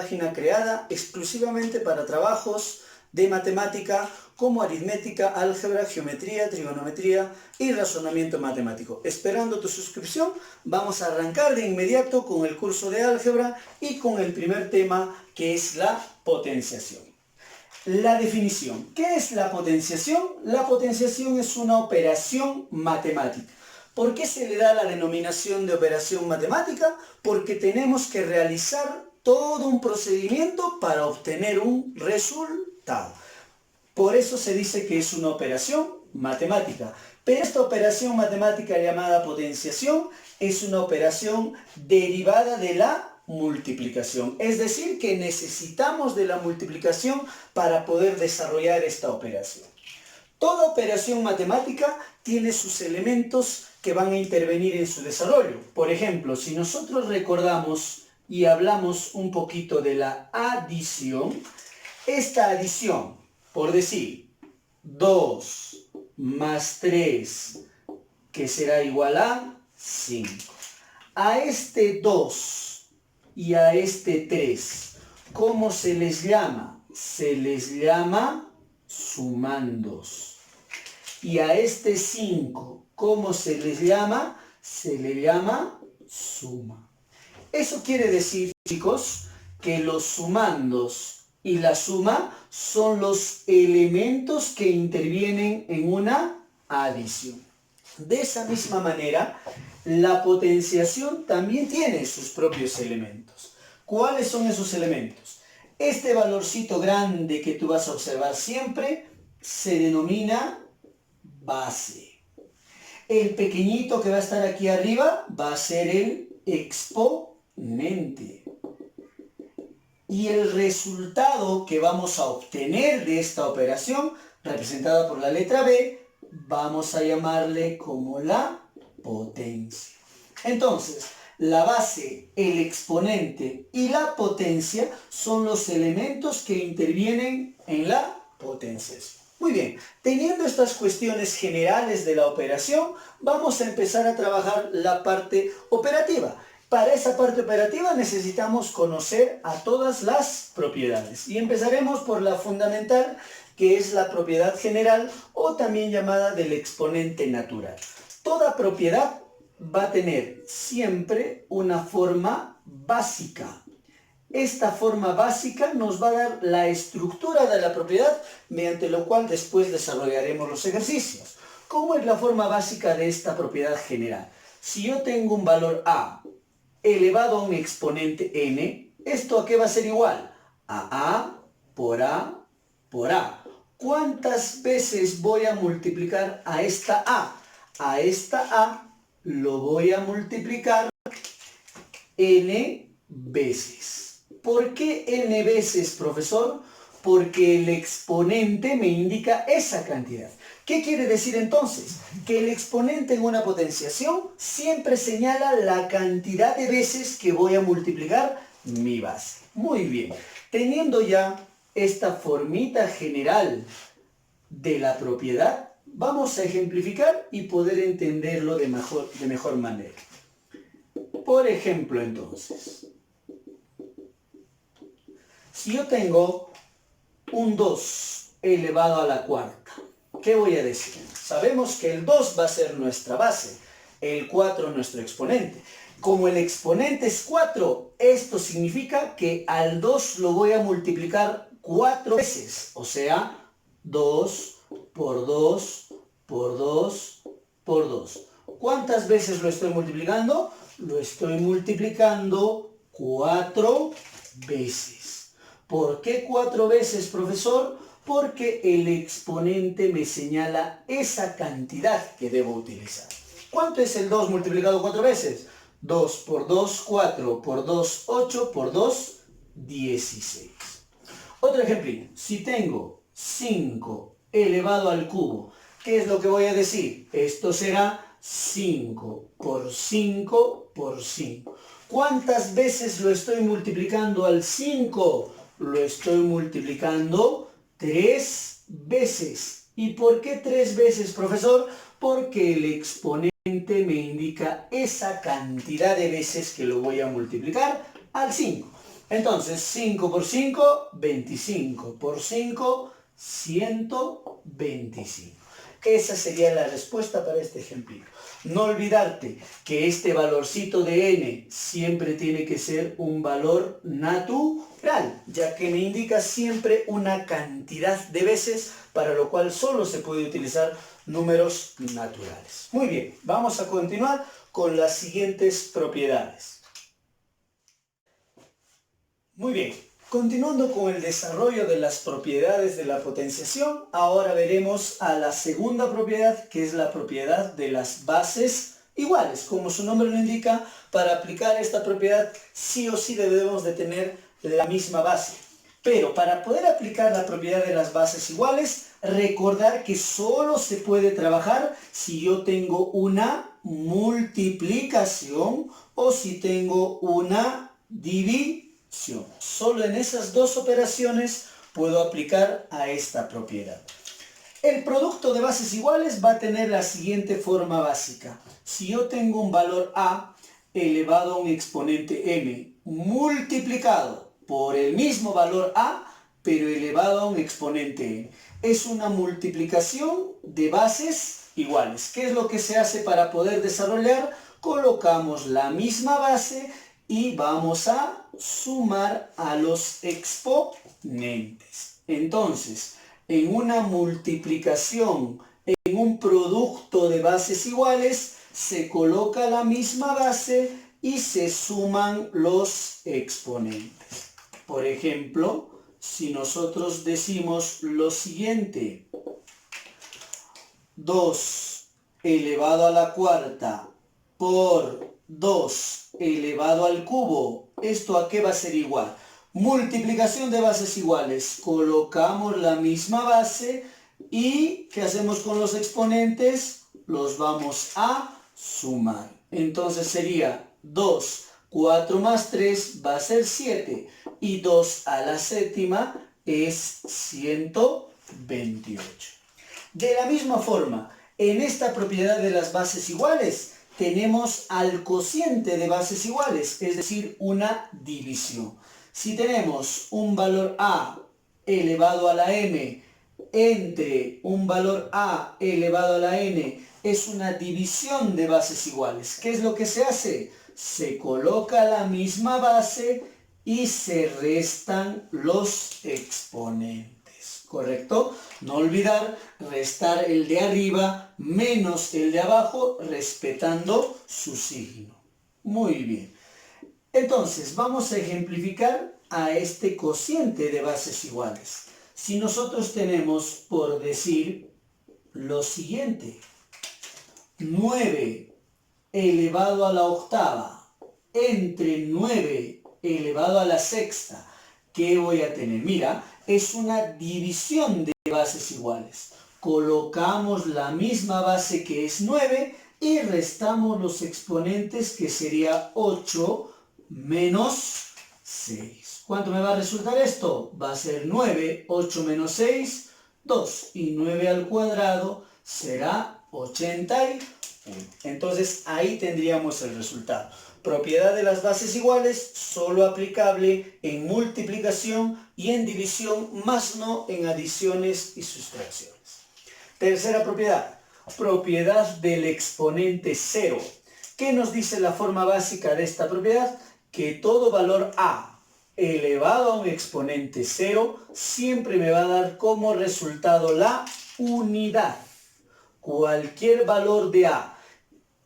página creada exclusivamente para trabajos de matemática como aritmética, álgebra, geometría, trigonometría y razonamiento matemático. Esperando tu suscripción, vamos a arrancar de inmediato con el curso de álgebra y con el primer tema, que es la potenciación. La definición. ¿Qué es la potenciación? La potenciación es una operación matemática. ¿Por qué se le da la denominación de operación matemática? Porque tenemos que realizar todo un procedimiento para obtener un resultado. Por eso se dice que es una operación matemática. Pero esta operación matemática llamada potenciación es una operación derivada de la multiplicación. Es decir, que necesitamos de la multiplicación para poder desarrollar esta operación. Toda operación matemática tiene sus elementos que van a intervenir en su desarrollo. Por ejemplo, si nosotros recordamos y hablamos un poquito de la adición, esta adición, por decir, 2 más 3, que será igual a 5. A este 2 y a este 3, ¿cómo se les llama? Se les llama sumandos. Y a este 5, ¿cómo se les llama? Se le llama suma. Eso quiere decir, chicos, que los sumandos y la suma son los elementos que intervienen en una adición. De esa misma manera, la potenciación también tiene sus propios elementos. ¿Cuáles son esos elementos? Este valorcito grande que tú vas a observar siempre se denomina base. El pequeñito que va a estar aquí arriba va a ser el exponente. Y el resultado que vamos a obtener de esta operación, representada por la letra B, vamos a llamarle como la potencia. Entonces, la base, el exponente y la potencia son los elementos que intervienen en la potenciación. Muy bien, teniendo estas cuestiones generales de la operación, vamos a empezar a trabajar la parte operativa. Para esa parte operativa necesitamos conocer a todas las propiedades. Y empezaremos por la fundamental, que es la propiedad general o también llamada del exponente natural. Toda propiedad va a tener siempre una forma básica. Esta forma básica nos va a dar la estructura de la propiedad, mediante lo cual después desarrollaremos los ejercicios. ¿Cómo es la forma básica de esta propiedad general? Si yo tengo un valor a elevado a un exponente n, ¿esto a qué va a ser igual? A por a por a. ¿Cuántas veces voy a multiplicar a esta a? A esta a lo voy a multiplicar n veces. ¿Por qué n veces, profesor? Porque el exponente me indica esa cantidad. ¿Qué quiere decir entonces? Que el exponente en una potenciación siempre señala la cantidad de veces que voy a multiplicar mi base. Muy bien. Teniendo ya esta formita general de la propiedad, vamos a ejemplificar y poder entenderlo de mejor manera. Por ejemplo, entonces, si yo tengo un 2 elevado a la cuarta, ¿qué voy a decir? Sabemos que el 2 va a ser nuestra base, el 4 nuestro exponente. Como el exponente es 4, esto significa que al 2 lo voy a multiplicar 4 veces, o sea, 2 por 2 por 2 por 2. ¿Cuántas veces lo estoy multiplicando? Lo estoy multiplicando 4 veces. ¿Por qué 4 veces, profesor? Porque el exponente me señala esa cantidad que debo utilizar. ¿Cuánto es el 2 multiplicado 4 veces? 2 por 2, 4 por 2, 8 por 2, 16. Otro ejemplo. Si tengo 5 elevado al cubo, ¿qué es lo que voy a decir? Esto será 5 por 5 por 5. ¿Cuántas veces lo estoy multiplicando al 5? Lo estoy multiplicando 3 veces. ¿Y por qué 3 veces, profesor? Porque el exponente me indica esa cantidad de veces que lo voy a multiplicar al 5. Entonces, 5 por 5, 25. Por 5, 125. Esa sería la respuesta para este ejemplito. No olvidarte que este valorcito de n siempre tiene que ser un valor natural, ya que me indica siempre una cantidad de veces, para lo cual solo se puede utilizar números naturales. Muy bien, vamos a continuar con las siguientes propiedades. Muy bien, continuando con el desarrollo de las propiedades de la potenciación, ahora veremos a la segunda propiedad, que es la propiedad de las bases iguales. Como su nombre lo indica, para aplicar esta propiedad sí o sí debemos de tener la misma base. Pero para poder aplicar la propiedad de las bases iguales, recordar que solo se puede trabajar si yo tengo una multiplicación o si tengo una división. Solo en esas dos operaciones puedo aplicar a esta propiedad. El producto de bases iguales va a tener la siguiente forma básica. Si yo tengo un valor a elevado a un exponente m multiplicado por el mismo valor a, pero elevado a un exponente n, es una multiplicación de bases iguales. ¿Qué es lo que se hace para poder desarrollar? Colocamos la misma base y vamos a sumar a los exponentes. Entonces, en una multiplicación, en un producto de bases iguales, se coloca la misma base y se suman los exponentes. Por ejemplo, si nosotros decimos lo siguiente: 2 elevado a la cuarta por 2 elevado al cubo, ¿esto a qué va a ser igual? Multiplicación de bases iguales. Colocamos la misma base y ¿qué hacemos con los exponentes? Los vamos a sumar. Entonces sería 2, 4 más 3 va a ser 7 y 2 a la séptima es 128. De la misma forma, en esta propiedad de las bases iguales, tenemos al cociente de bases iguales, es decir, una división. Si tenemos un valor a elevado a la m entre un valor a elevado a la n, es una división de bases iguales. ¿Qué es lo que se hace? Se coloca la misma base y se restan los exponentes. ¿Correcto? No olvidar restar el de arriba menos el de abajo, respetando su signo. Muy bien. Entonces, vamos a ejemplificar a este cociente de bases iguales. Si nosotros tenemos, por decir, lo siguiente: 9 elevado a la octava entre 9 elevado a la sexta, ¿qué voy a tener? Mira, es una división de bases iguales. Colocamos la misma base, que es 9, y restamos los exponentes, que sería 8 menos 6. ¿Cuánto me va a resultar esto? Va a ser 9, 8 menos 6, 2. Y 9 al cuadrado será 81. Entonces ahí tendríamos el resultado. Propiedad de las bases iguales, solo aplicable en multiplicación y en división, más no en adiciones y sustracciones. Tercera propiedad, propiedad del exponente 0. ¿Qué nos dice la forma básica de esta propiedad? Que todo valor a elevado a un exponente 0 siempre me va a dar como resultado la unidad. Cualquier valor de a,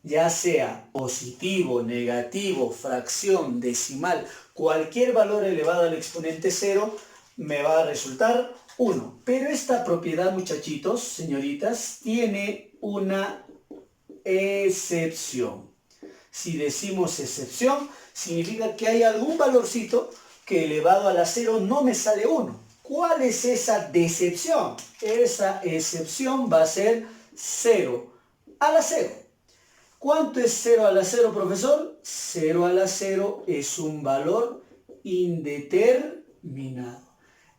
ya sea positivo, negativo, fracción, decimal, cualquier valor elevado al exponente 0 me va a resultar 1. Pero esta propiedad, muchachitos, señoritas, tiene una excepción. Si decimos excepción, significa que hay algún valorcito que elevado a la 0 no me sale 1. ¿Cuál es esa decepción? Esa excepción va a ser 0 a la 0. ¿Cuánto es 0 a la 0, profesor? 0 a la 0 es un valor indeterminado.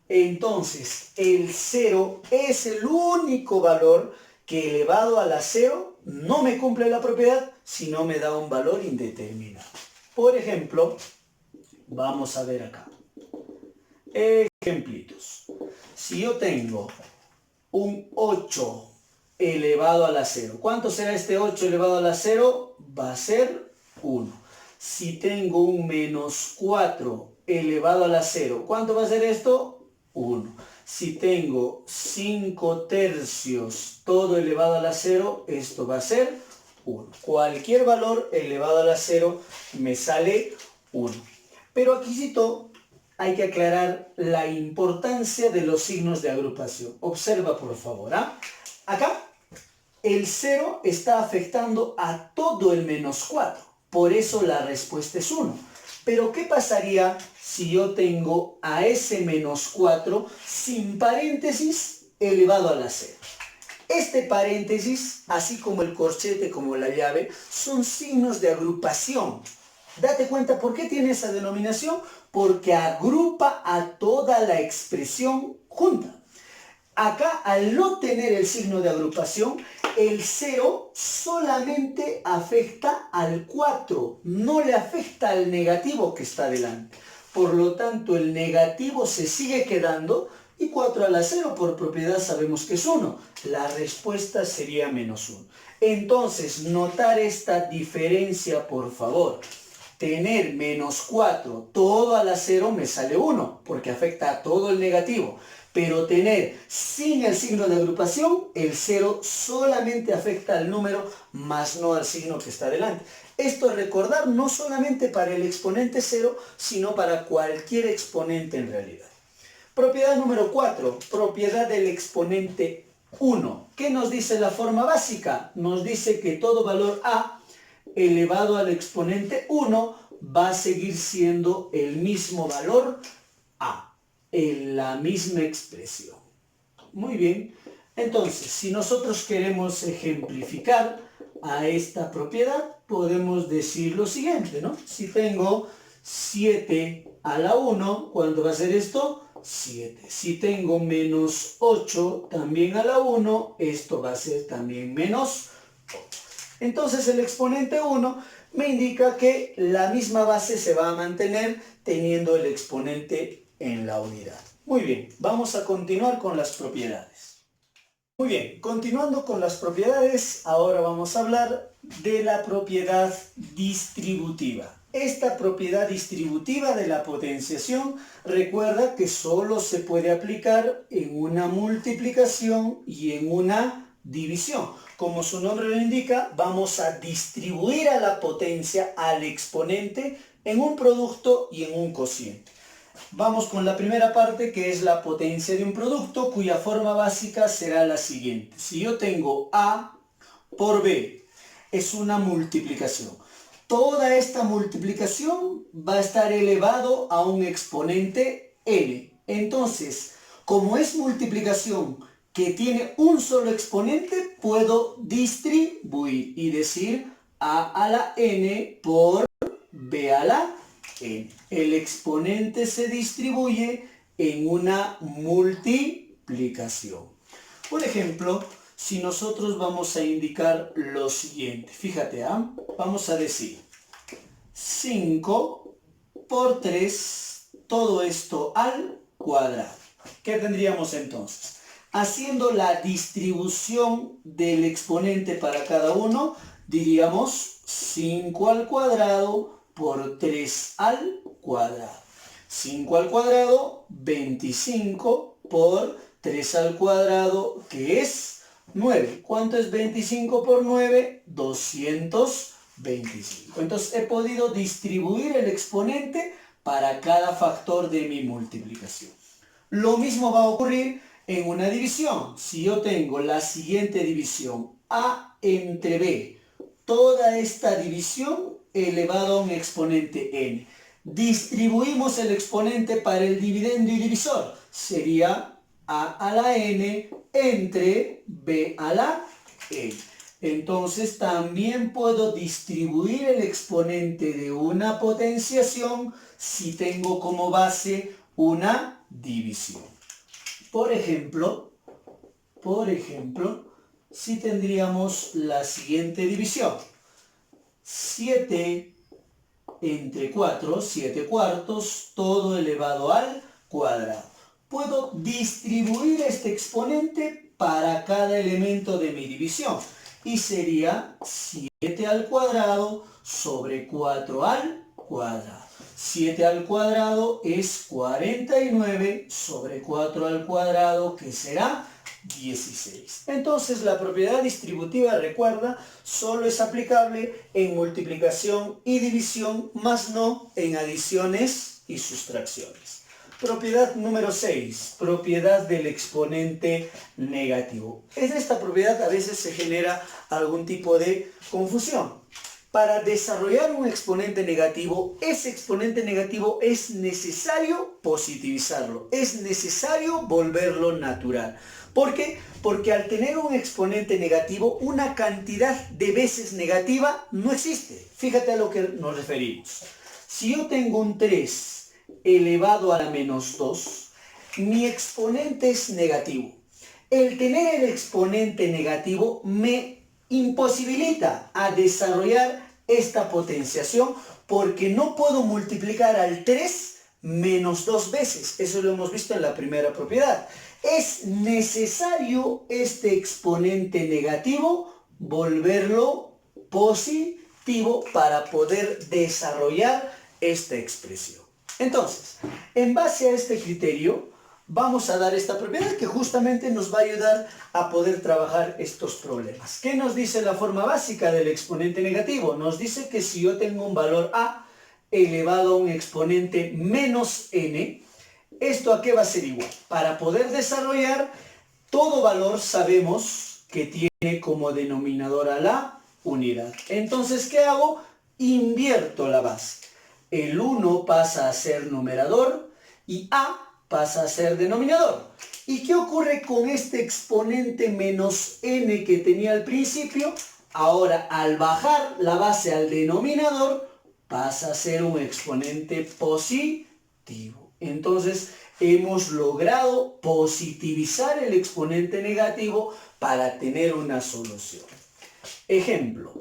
Entonces, el 0 es el único valor que elevado a la 0 no me cumple la propiedad, sino me da un valor indeterminado. Por ejemplo, vamos a ver acá. Ejemplitos. Si yo tengo un 8 elevado a la 0, ¿cuánto será este 8 elevado a la 0? Va a ser 1. Si tengo un menos 4 elevado a la 0, ¿cuánto va a ser esto? 1. Si tengo 5 tercios todo elevado a la 0, esto va a ser 1. Cualquier valor elevado a la 0 me sale 1. Pero aquí hay que aclarar la importancia de los signos de agrupación. Observa por favor. Acá el 0 está afectando a todo el menos 4. Por eso la respuesta es 1. Pero ¿qué pasaría si yo tengo a ese menos 4 sin paréntesis elevado a la 0? Este paréntesis, así como el corchete, como la llave, son signos de agrupación. Date cuenta por qué tiene esa denominación, porque agrupa a toda la expresión junta. Acá, al no tener el signo de agrupación, el 0 solamente afecta al 4, no le afecta al negativo que está delante. Por lo tanto, el negativo se sigue quedando y 4 a la 0 por propiedad sabemos que es 1. La respuesta sería menos 1. Entonces, notar esta diferencia, por favor. Tener menos 4 todo a la 0 me sale 1, porque afecta a todo el negativo. Pero tener sin el signo de agrupación, el 0 solamente afecta al número, más no al signo que está delante. Esto es recordar no solamente para el exponente 0, sino para cualquier exponente en realidad. Propiedad número 4, propiedad del exponente 1. ¿Qué nos dice la forma básica? Nos dice que todo valor a elevado al exponente 1 va a seguir siendo el mismo valor a, en la misma expresión. Muy bien, entonces si nosotros queremos ejemplificar a esta propiedad, podemos decir lo siguiente, ¿no? Si tengo 7 a la 1, ¿cuánto va a ser esto? 7. Si tengo menos 8 también a la 1, esto va a ser también menos 8. Entonces el exponente 1 me indica que la misma base se va a mantener teniendo el exponente en la unidad. Muy bien, vamos a continuar con las propiedades. Muy bien, continuando con las propiedades, ahora vamos a hablar de la propiedad distributiva. Esta propiedad distributiva de la potenciación, recuerda que solo se puede aplicar en una multiplicación y en una división. Como su nombre lo indica, vamos a distribuir a la potencia, al exponente, en un producto y en un cociente. Vamos con la primera parte, que es la potencia de un producto, cuya forma básica será la siguiente. Si yo tengo A por B, es una multiplicación. Toda esta multiplicación va a estar elevado a un exponente n. Entonces, como es multiplicación que tiene un solo exponente, puedo distribuir y decir A a la n por B a la n. El exponente se distribuye en una multiplicación. Por ejemplo, si nosotros vamos a indicar lo siguiente, fíjate, vamos a decir 5 por 3, todo esto al cuadrado. ¿Qué tendríamos entonces? Haciendo la distribución del exponente para cada uno, diríamos 5 al cuadrado por 3 al cuadrado. 5 al cuadrado, 25 por 3 al cuadrado, que es 9. ¿Cuánto es 25 por 9? 225. Entonces he podido distribuir el exponente para cada factor de mi multiplicación. Lo mismo va a ocurrir en una división. Si yo tengo la siguiente división, A entre B, toda esta división elevado a un exponente n. Distribuimos el exponente para el dividendo y divisor. Sería A a la n entre B a la n. Entonces también puedo distribuir el exponente de una potenciación si tengo como base una división. Por ejemplo, si tendríamos la siguiente división. 7 entre 4, 7 cuartos, todo elevado al cuadrado. Puedo distribuir este exponente para cada elemento de mi división. Y sería 7 al cuadrado sobre 4 al cuadrado. 7 al cuadrado es 49 sobre 4 al cuadrado, que será 16. Entonces la propiedad distributiva, recuerda, solo es aplicable en multiplicación y división, más no en adiciones y sustracciones. Propiedad número 6, propiedad del exponente negativo. En esta propiedad a veces se genera algún tipo de confusión. Para desarrollar un exponente negativo, ese exponente negativo es necesario positivizarlo, es necesario volverlo natural. ¿Por qué? Porque al tener un exponente negativo, una cantidad de veces negativa no existe. Fíjate a lo que nos referimos. Si yo tengo un 3 elevado a la menos 2, mi exponente es negativo. El tener el exponente negativo me imposibilita a desarrollar esta potenciación porque no puedo multiplicar al 3 menos 2 veces. Eso lo hemos visto en la primera propiedad. Es necesario este exponente negativo volverlo positivo para poder desarrollar esta expresión. Entonces, en base a este criterio, vamos a dar esta propiedad que justamente nos va a ayudar a poder trabajar estos problemas. ¿Qué nos dice la forma básica del exponente negativo? Nos dice que si yo tengo un valor a elevado a un exponente menos n, ¿esto a qué va a ser igual? Para poder desarrollar, todo valor sabemos que tiene como denominador a la unidad. Entonces, ¿qué hago? Invierto la base. El 1 pasa a ser numerador y a pasa a ser denominador. ¿Y qué ocurre con este exponente menos n que tenía al principio? Ahora, al bajar la base al denominador, pasa a ser un exponente positivo. Entonces, hemos logrado positivizar el exponente negativo para tener una solución. Ejemplo.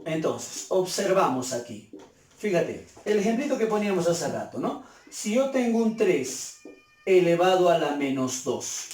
Entonces, observamos aquí. Fíjate, el ejemplito que poníamos hace rato, ¿no? Si yo tengo un 3 elevado a la menos 2,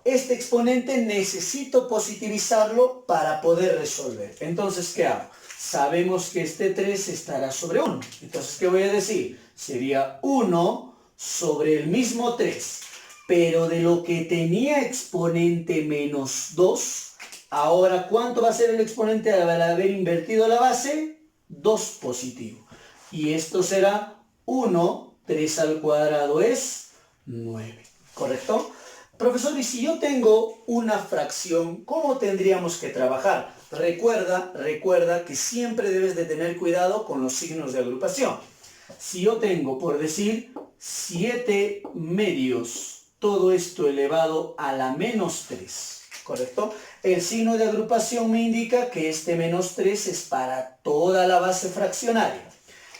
este exponente necesito positivizarlo para poder resolver. Entonces, ¿qué hago? Sabemos que este 3 estará sobre 1. Entonces, ¿qué voy a decir? Sería 1 sobre el mismo 3. Pero de lo que tenía exponente menos 2, ahora, ¿cuánto va a ser el exponente al haber invertido la base? 2 positivo. Y esto será 1, 3 al cuadrado es 9. ¿Correcto? Profesor, y si yo tengo una fracción, ¿cómo tendríamos que trabajar? Recuerda que siempre debes de tener cuidado con los signos de agrupación. Si yo tengo, por decir, 7 medios, todo esto elevado a la menos 3. ¿Correcto? El signo de agrupación me indica que este menos 3 es para toda la base fraccionaria.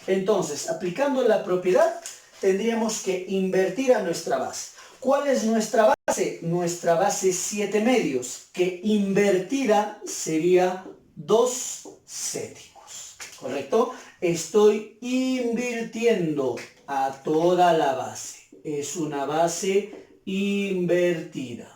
Entonces, aplicando la propiedad, tendríamos que invertir a nuestra base. ¿Cuál es nuestra base? Nuestra base es 7 medios, que invertida sería 2 séptimos. ¿Correcto? Estoy invirtiendo a toda la base. Es una base invertida.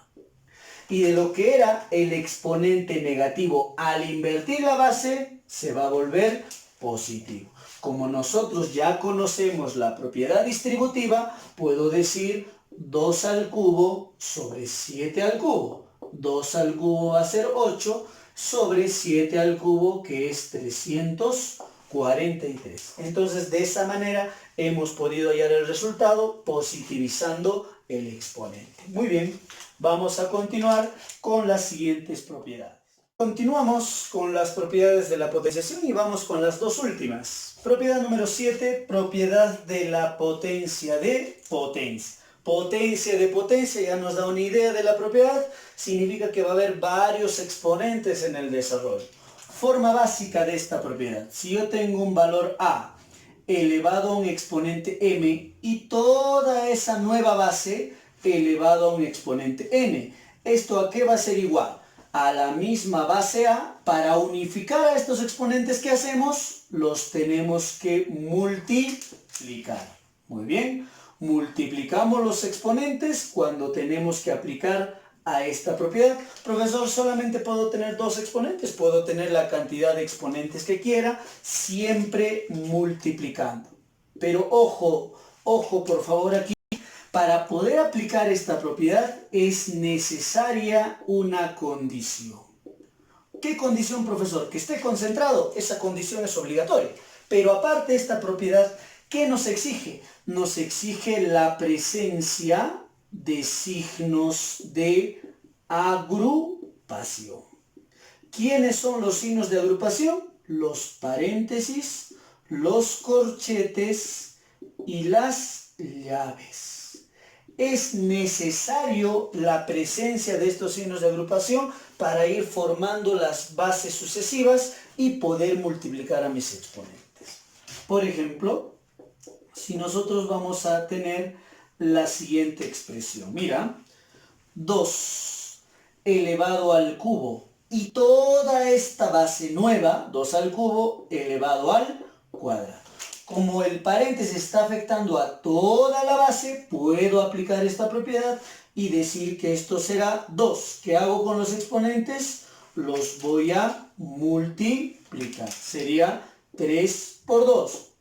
Y de lo que era el exponente negativo al invertir la base, se va a volver positivo. Como nosotros ya conocemos la propiedad distributiva, puedo decir 2 al cubo sobre 7 al cubo. 2 al cubo va a ser 8 sobre 7 al cubo, que es 343. Entonces, de esa manera hemos podido hallar el resultado positivizando el exponente. Muy bien. Vamos a continuar con las siguientes propiedades. Continuamos con las propiedades de la potenciación y vamos con las dos últimas. Propiedad número 7, propiedad de la potencia de potencia. Potencia de potencia ya nos da una idea de la propiedad, significa que va a haber varios exponentes en el desarrollo. Forma básica de esta propiedad. Si yo tengo un valor a elevado a un exponente m y toda esa nueva base elevado a un exponente n. ¿Esto a qué va a ser igual? A la misma base a. Para unificar a estos exponentes que hacemos, los tenemos que multiplicar. Muy bien. Multiplicamos los exponentes cuando tenemos que aplicar a esta propiedad. Profesor, solamente puedo tener dos exponentes, puedo tener la cantidad de exponentes que quiera, siempre multiplicando. Pero ojo, ojo por favor aquí, para poder aplicar esta propiedad es necesaria una condición. ¿Qué condición, profesor? Que esté concentrado, esa condición es obligatoria. Pero aparte de esta propiedad, ¿qué nos exige? Nos exige la presencia de signos de agrupación. ¿Quiénes son los signos de agrupación? Los paréntesis, los corchetes y las llaves. Es necesario la presencia de estos signos de agrupación para ir formando las bases sucesivas y poder multiplicar a mis exponentes. Por ejemplo, si nosotros vamos a tener la siguiente expresión. Mira, 2 elevado al cubo y toda esta base nueva, 2 al cubo elevado al cuadrado. Como el paréntesis está afectando a toda la base, puedo aplicar esta propiedad y decir que esto será 2. ¿Qué hago con los exponentes? Los voy a multiplicar. Sería 3 por 2.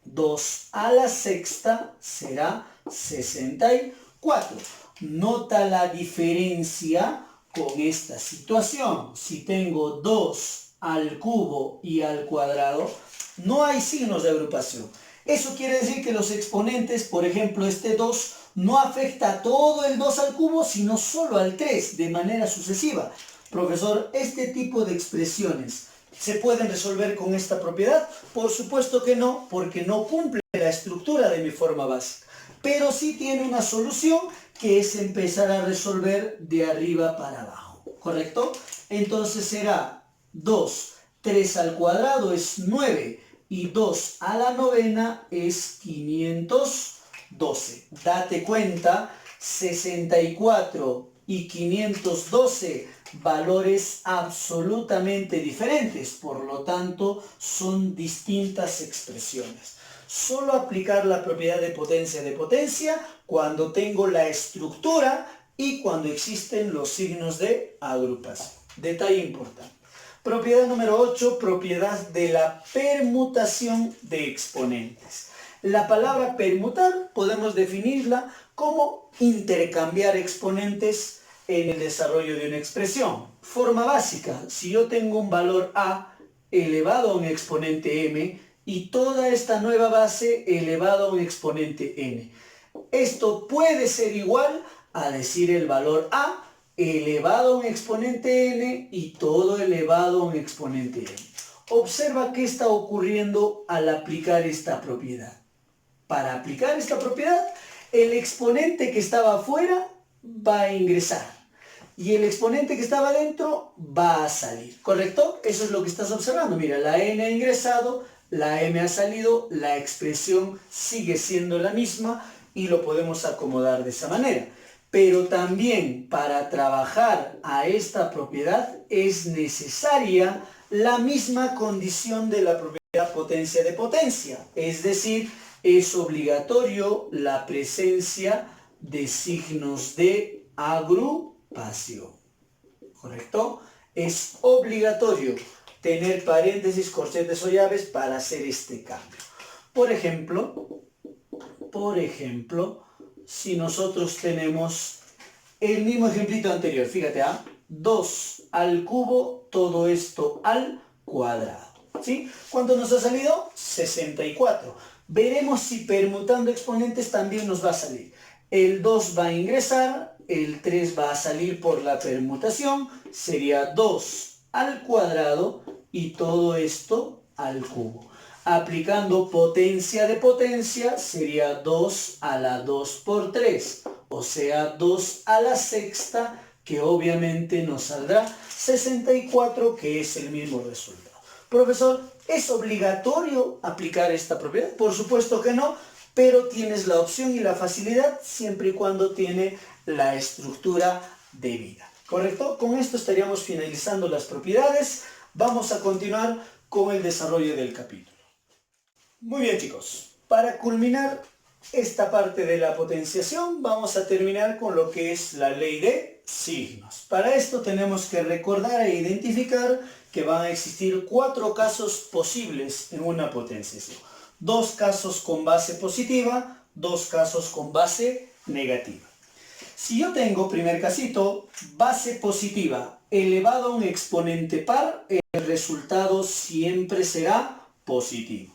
2 a la sexta será 64. Nota la diferencia con esta situación. Si tengo 2 al cubo y al cuadrado, no hay signos de agrupación. Eso quiere decir que los exponentes, por ejemplo, este 2 no afecta a todo el 2 al cubo, sino solo al 3 de manera sucesiva. Profesor, este tipo de expresiones ¿se pueden resolver con esta propiedad? Por supuesto que no, porque no cumple la estructura de mi forma básica. Pero sí tiene una solución que es empezar a resolver de arriba para abajo. ¿Correcto? Entonces será 2, 3 al cuadrado es 9 y 2 a la novena es 512. Date cuenta, 64 y 512 valores absolutamente diferentes, por lo tanto son distintas expresiones. Solo aplicar la propiedad de potencia cuando tengo la estructura y cuando existen los signos de agrupación. Detalle importante. Propiedad número 8, propiedad de la permutación de exponentes. La palabra permutar podemos definirla como intercambiar exponentes en el desarrollo de una expresión. Forma básica, si yo tengo un valor a elevado a un exponente m y toda esta nueva base elevado a un exponente n. Esto puede ser igual a decir el valor a elevado a un exponente n y todo elevado a un exponente n. Observa qué está ocurriendo al aplicar esta propiedad. Para aplicar esta propiedad, el exponente que estaba afuera va a ingresar y el exponente que estaba dentro va a salir, ¿correcto? Eso es lo que estás observando. Mira, la n ha ingresado, la m ha salido, la expresión sigue siendo la misma y lo podemos acomodar de esa manera. Pero también para trabajar a esta propiedad es necesaria la misma condición de la propiedad potencia de potencia. Es decir, es obligatorio la presencia de signos de agrupación. ¿Correcto? Es obligatorio tener paréntesis, corchetes o llaves para hacer este cambio. Por ejemplo, si nosotros tenemos el mismo ejemplito anterior, fíjate, 2 al cubo, todo esto al cuadrado, ¿sí? ¿Cuánto nos ha salido? 64. Veremos si permutando exponentes también nos va a salir. El 2 va a ingresar, el 3 va a salir por la permutación, sería 2 al cuadrado y todo esto al cubo. Aplicando potencia de potencia sería 2 a la 2 por 3, o sea 2 a la sexta, que obviamente nos saldrá 64, que es el mismo resultado. Profesor, ¿es obligatorio aplicar esta propiedad? Por supuesto que no, pero tienes la opción y la facilidad siempre y cuando tiene la estructura debida. ¿Correcto? Con esto estaríamos finalizando las propiedades. Vamos a continuar con el desarrollo del capítulo. Muy bien, chicos. Para culminar esta parte de la potenciación vamos a terminar con lo que es la ley de signos. Para esto tenemos que recordar e identificar que van a existir 4 casos posibles en una potenciación. 2 casos con base positiva, 2 casos con base negativa. Si yo tengo, primer casito, base positiva elevado a un exponente par, el resultado siempre será positivo.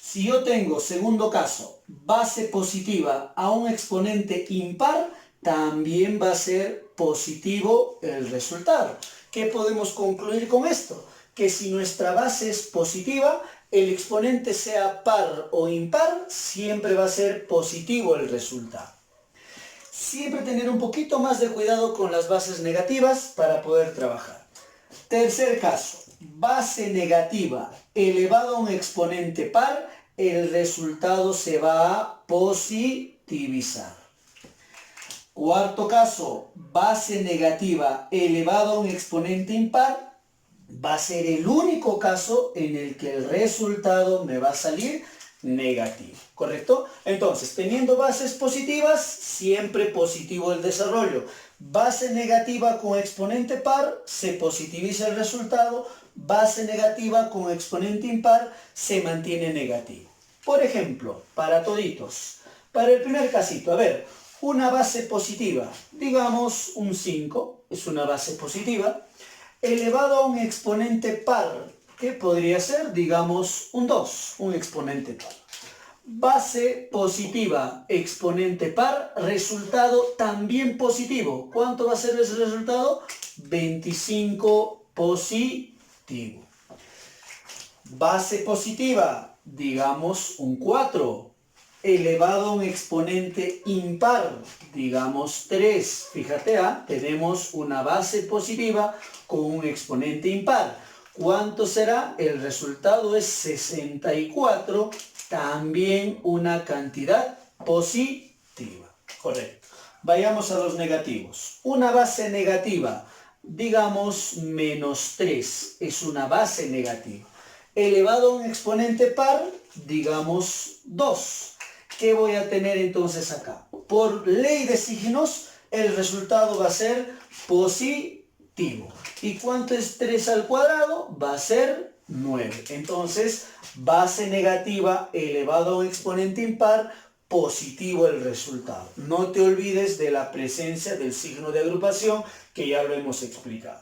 Si yo tengo, segundo caso, base positiva a un exponente impar, también va a ser positivo el resultado. ¿Qué podemos concluir con esto? Que si nuestra base es positiva, el exponente sea par o impar, siempre va a ser positivo el resultado. Siempre tener un poquito más de cuidado con las bases negativas para poder trabajar. Tercer caso, base negativa elevado a un exponente par, el resultado se va a positivizar. Cuarto caso, base negativa elevado a un exponente impar, va a ser el único caso en el que el resultado me va a salir negativo, ¿correcto? Entonces, teniendo bases positivas, siempre positivo el desarrollo. Base negativa con exponente par, se positiviza el resultado. Base negativa con exponente impar, se mantiene negativo. Por ejemplo, para toditos, para el primer casito, a ver, una base positiva, digamos un 5, es una base positiva, elevado a un exponente par, que podría ser, digamos, un 2, un exponente par. Base positiva, exponente par, resultado también positivo. ¿Cuánto va a ser ese resultado? 25 positivo. Base positiva, digamos un 4, elevado a un exponente impar, digamos 3. Fíjate, tenemos una base positiva con un exponente impar. ¿Cuánto será? El resultado es 64, también una cantidad positiva. Correcto. Vayamos a los negativos. Una base negativa, digamos menos 3, es una base negativa. Elevado a un exponente par, digamos 2. ¿Qué voy a tener entonces acá? Por ley de signos, el resultado va a ser positivo. ¿Y cuánto es 3 al cuadrado? Va a ser 9. Entonces, base negativa elevado a un exponente impar, positivo el resultado. No te olvides de la presencia del signo de agrupación, que ya lo hemos explicado.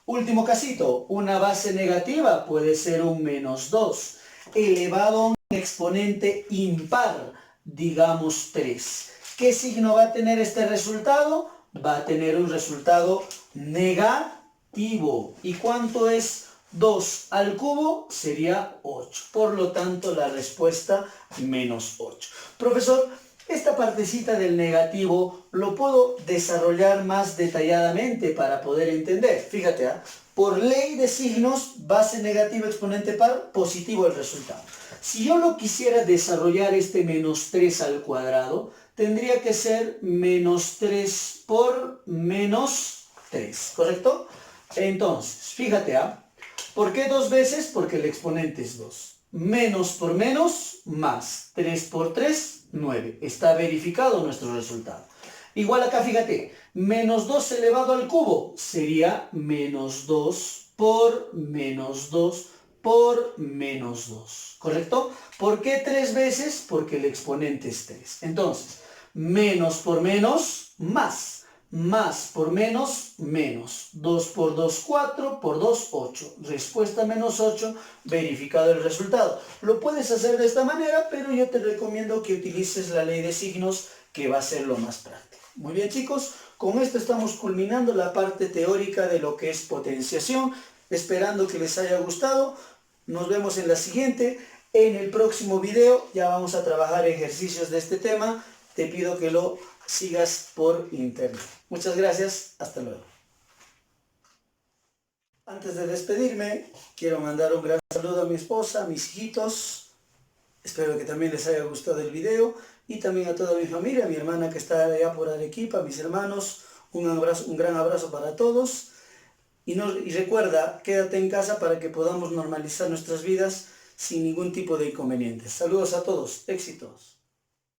Último casito, una base negativa puede ser un menos 2, elevado a un exponente impar, digamos 3. ¿Qué signo va a tener este resultado? Va a tener un resultado negativo. ¿Y cuánto es 2 al cubo? Sería 8. Por lo tanto, la respuesta menos 8. Profesor, esta partecita del negativo lo puedo desarrollar más detalladamente para poder entender. Fíjate, por ley de signos, base negativa, exponente par, positivo el resultado. Si yo lo quisiera desarrollar este menos 3 al cuadrado, tendría que ser menos 3 por menos 3, ¿correcto? Entonces, fíjate, ¿por qué 2 veces? Porque el exponente es 2. Menos por menos, más. 3 por 3, 9. Está verificado nuestro resultado. Igual acá, fíjate, menos 2 elevado al cubo sería menos 2 por menos 2 por menos 2, ¿correcto? ¿Por qué 3 veces? Porque el exponente es 3. Entonces, menos por menos, más. Más por menos, menos. 2 por 2, 4, por 2, 8. Respuesta menos 8, verificado el resultado. Lo puedes hacer de esta manera, pero yo te recomiendo que utilices la ley de signos, que va a ser lo más práctico. Muy bien, chicos, con esto estamos culminando la parte teórica de lo que es potenciación, esperando que les haya gustado. Nos vemos en la siguiente. En el próximo video ya vamos a trabajar ejercicios de este tema. Te pido que lo sigas por internet. Muchas gracias, hasta luego. Antes de despedirme, quiero mandar un gran saludo a mi esposa, a mis hijitos. Espero que también les haya gustado el video, y también a toda mi familia, a mi hermana que está allá por Arequipa, a mis hermanos. Un gran abrazo para todos. Y recuerda, quédate en casa para que podamos normalizar nuestras vidas sin ningún tipo de inconvenientes. Saludos a todos, éxitos.